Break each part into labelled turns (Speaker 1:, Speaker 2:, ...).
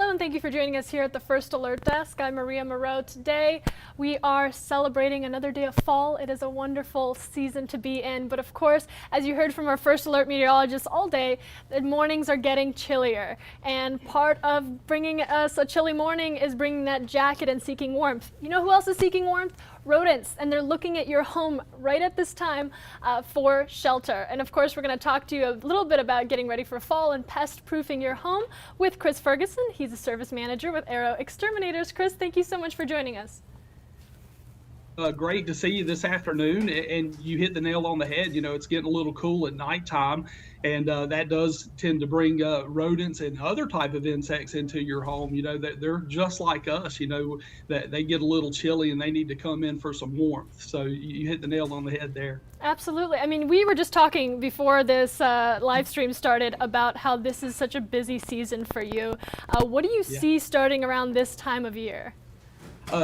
Speaker 1: Hello, and thank you for joining us here at the First Alert Desk. I'm Maria Moreau. Today, we are celebrating another day of fall. It is a wonderful season to be in, but of course, as you heard from our First Alert meteorologists all day, the mornings are getting chillier. And part of bringing us a chilly morning is bringing that jacket and seeking warmth. You know who else is seeking warmth? Rodents, and they're looking at your home right at this time for shelter. And of course, we're going to talk to you a little bit about getting ready for fall and pest-proofing your home with Chris Ferguson. He's a service manager with Arrow Exterminators. Chris, thank you so much for joining us.
Speaker 2: Great to see you this afternoon, and you hit the nail on the head. You know, it's getting a little cool at nighttime, and that does tend to bring rodents and other type of insects into your home. You know, that they're just like us. You know, that they get a little chilly and they need to come in for some warmth. So you hit the nail on the head there.
Speaker 1: Absolutely. I mean, we were just talking before this live stream started about how this is such a busy season for you. What do you see starting around this time of year?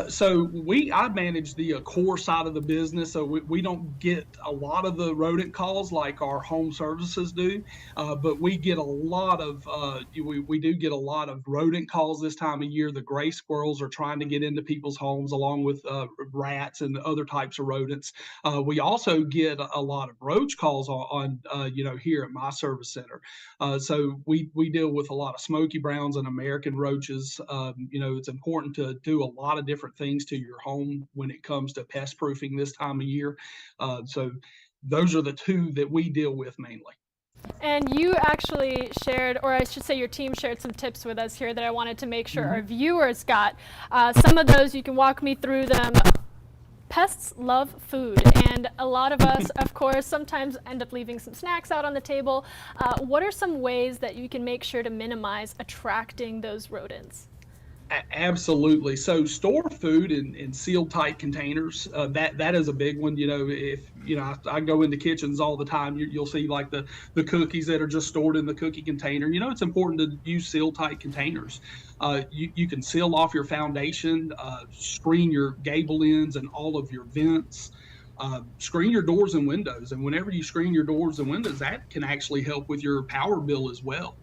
Speaker 2: So I manage the core side of the business, so we don't get a lot of the rodent calls like our home services do, but we get a lot of we do get a lot of rodent calls this time of year. The gray squirrels are trying to get into people's homes along with rats and other types of rodents. We also get a lot of roach calls on you know, here at my service center. So we deal with a lot of smoky browns and American roaches. You know, it's important to do a lot of different things to your home when it comes to pest proofing this time of year. So those are the two that we deal with mainly.
Speaker 1: And you actually shared, or I should say your team shared some tips with us here that I wanted to make sure our viewers got. Some of those, you can walk me through them. Pests love food, and a lot of us, of course, sometimes end up leaving some snacks out on the table. What are some ways that you can make sure to minimize attracting those rodents?
Speaker 2: Absolutely. So store food in sealed tight containers. That is a big one. You know, if you know, I go into kitchens all the time. You'll see like the cookies that are just stored in the cookie container. You know, it's important to use sealed tight containers. You can seal off your foundation, screen your gable ends and all of your vents. Screen your doors and windows, and whenever you screen your doors and windows, that can actually help with your power bill as well.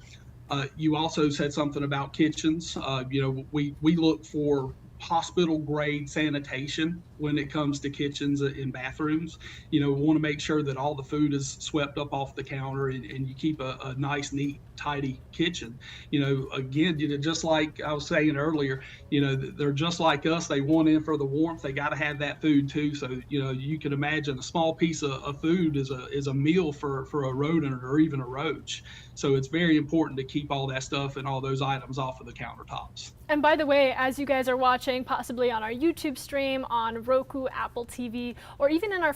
Speaker 2: You also said something about kitchens. You know, we look for hospital grade sanitation when it comes to kitchens and bathrooms. You know, we want to make sure that all the food is swept up off the counter, and you keep a nice, neat, tidy kitchen. You know, again, you know, just like I was saying earlier, you know, they're just like us. They want in for the warmth. They got to have that food too. So, you know, you can imagine a small piece of food is a meal for a rodent or even a roach. So it's very important to keep all that stuff and all those items off of the countertops.
Speaker 1: And by the way, as you guys are watching, possibly on our YouTube stream, on Roku, Apple TV, or even in our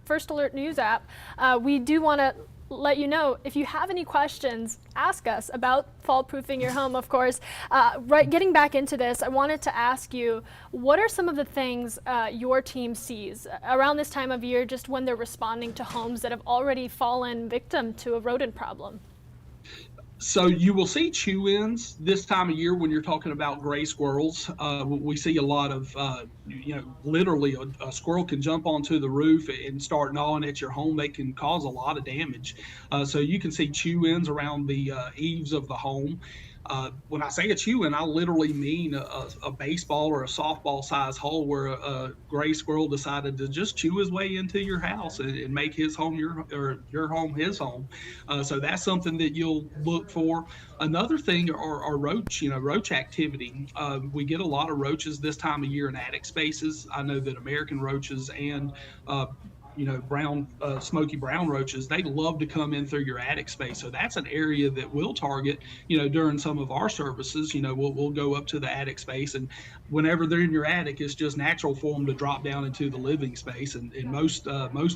Speaker 1: First Alert News app, we do want to let you know, if you have any questions, ask us about fall proofing your home, of course. Getting back into this, I wanted to ask you, what are some of the things your team sees around this time of year, just when they're responding to homes that have already fallen victim to a rodent problem?
Speaker 2: So you will see chew-ins this time of year when you're talking about gray squirrels. We see a lot of, you know, literally a squirrel can jump onto the roof and start gnawing at your home. They can cause a lot of damage. So you can see chew-ins around the eaves of the home. When I say a chew-in, I literally mean a baseball or a softball size hole where a gray squirrel decided to just chew his way into your house and make his home your home his home. So that's something that you'll look for. Another thing are roach, you know, roach activity. We get a lot of roaches this time of year in attic spaces. I know that American roaches and you know, smoky brown roaches, they love to come in through your attic space. So that's an area that we'll target, you know, during some of our services. You know, we'll go up to the attic space, and whenever they're in your attic, it's just natural for them to drop down into the living space. And most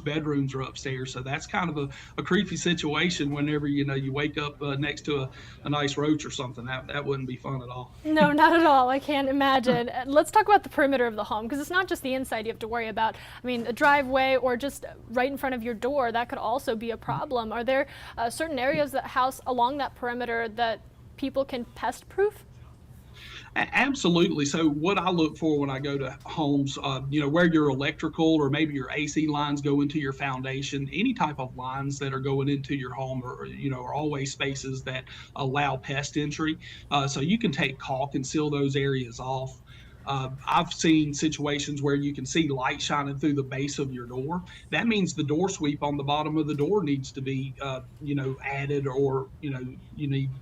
Speaker 2: bedrooms are upstairs. So that's kind of a creepy situation whenever, you know, you wake up next to a nice roach or something. That wouldn't be fun at all.
Speaker 1: No, not at all. I can't imagine. Let's talk about the perimeter of the home, because it's not just the inside you have to worry about. I mean, a driveway or just right in front of your door, that could also be a problem. Are there certain areas that house along that perimeter that people can pest proof?
Speaker 2: Absolutely. So what I look for when I go to homes, where your electrical or maybe your AC lines go into your foundation, any type of lines that are going into your home are always spaces that allow pest entry. So you can take caulk and seal those areas off. I've seen situations where you can see light shining through the base of your door. That means the door sweep on the bottom of the door needs to be, added, or you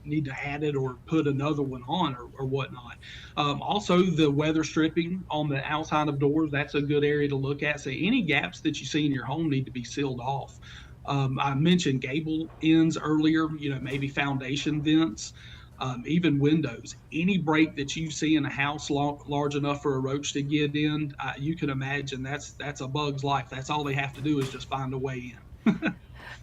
Speaker 2: need to add it or put another one on, or whatnot. Also, the weather stripping on the outside of doors, that's a good area to look at. So any gaps that you see in your home need to be sealed off. I mentioned gable ends earlier, maybe foundation vents, even windows. Any break that you see in a house large enough for a roach to get in, you can imagine that's a bug's life. That's all they have to do is just find a way in.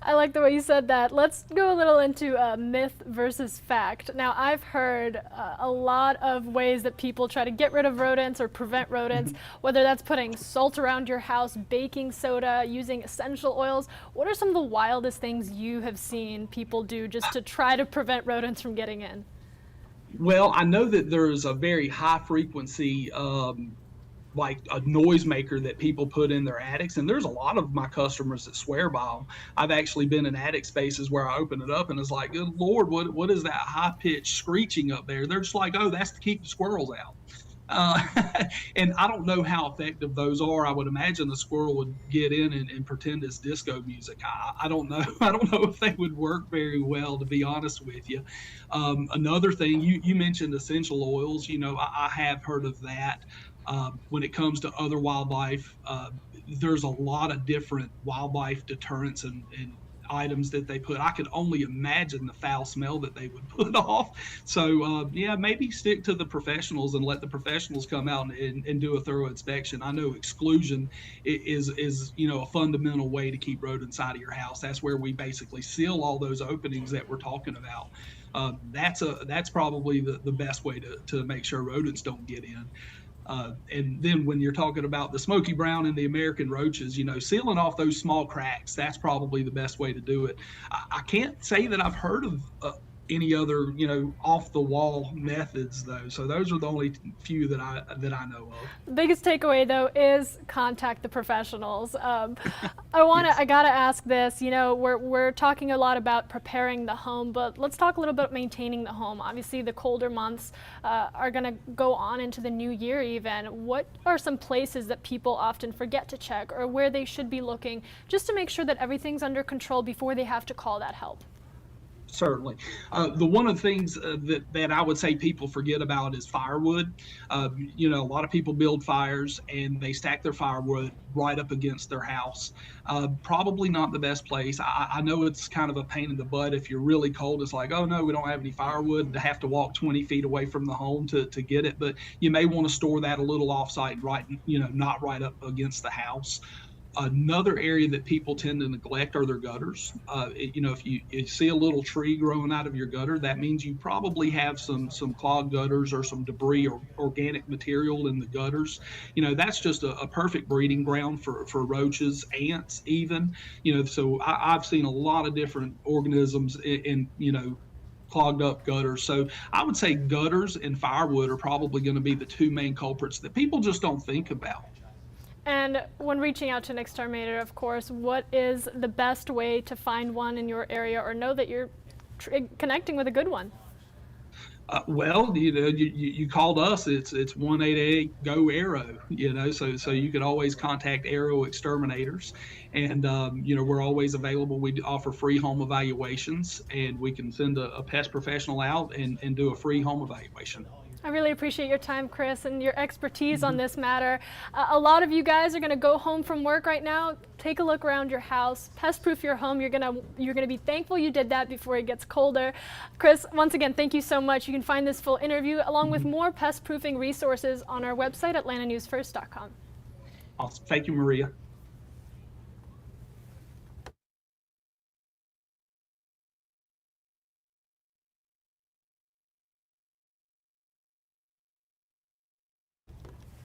Speaker 1: I like the way you said that. Let's go a little into myth versus fact. Now, I've heard a lot of ways that people try to get rid of rodents or prevent rodents, whether that's putting salt around your house, baking soda, using essential oils. What are some of the wildest things you have seen people do just to try to prevent rodents from getting in?
Speaker 2: Well, I know that there's a very high frequency, like a noisemaker that people put in their attics, and there's a lot of my customers that swear by them. I've actually been in attic spaces where I open it up and it's like, good Lord, what is that high pitched screeching up there? They're just like, oh, that's to keep the squirrels out. Uh, and I don't know how effective those are. I would imagine the squirrel would get in and pretend it's disco music. I don't know. I don't know if they would work very well, to be honest with you. Another thing, you mentioned essential oils. I have heard of that. When it comes to other wildlife, there's a lot of different wildlife deterrents and items that they put. I could only imagine the foul smell that they would put off. So yeah, maybe stick to the professionals and let the professionals come out and do a thorough inspection. I know exclusion is a fundamental way to keep rodents out of your house. That's where we basically seal all those openings that we're talking about. That's probably the best way to make sure rodents don't get in. And then when you're talking about the smoky brown and the American roaches, sealing off those small cracks, that's probably the best way to do it. I can't say that I've heard of any other, off the wall methods though. So those are the only few that I know of.
Speaker 1: The biggest takeaway though is contact the professionals. I gotta ask this. We're talking a lot about preparing the home, but let's talk a little bit about maintaining the home. Obviously, the colder months are gonna go on into the new year. Even what are some places that people often forget to check, or where they should be looking, just to make sure that everything's under control before they have to call that help?
Speaker 2: Certainly. One of the things that I would say people forget about is firewood. A lot of people build fires and they stack their firewood right up against their house. Probably not the best place. I know it's kind of a pain in the butt if you're really cold. It's like, oh no, we don't have any firewood, to have to walk 20 feet away from the home to get it. But you may want to store that a little offsite, right, not right up against the house. Another area that people tend to neglect are their gutters. If you see a little tree growing out of your gutter, that means you probably have some clogged gutters or some debris or organic material in the gutters. That's just a perfect breeding ground for roaches, ants, even. So I've seen a lot of different organisms in clogged up gutters. So I would say gutters and firewood are probably going to be the two main culprits that people just don't think about.
Speaker 1: And when reaching out to an exterminator, of course, what is the best way to find one in your area or know that you're connecting with a good one?
Speaker 2: Well, you called us. It's 188 go Arrow. So you can always contact Arrow Exterminators, and we're always available. We offer free home evaluations, and we can send a pest professional out and do a free home evaluation.
Speaker 1: I really appreciate your time, Chris, and your expertise on this matter. A lot of you guys are going to go home from work right now. Take a look around your house. Pest-proof your home. You're gonna be thankful you did that before it gets colder. Chris, once again, thank you so much. You can find this full interview along with more pest-proofing resources on our website, atlantanewsfirst.com.
Speaker 2: Awesome. Thank you, Maria.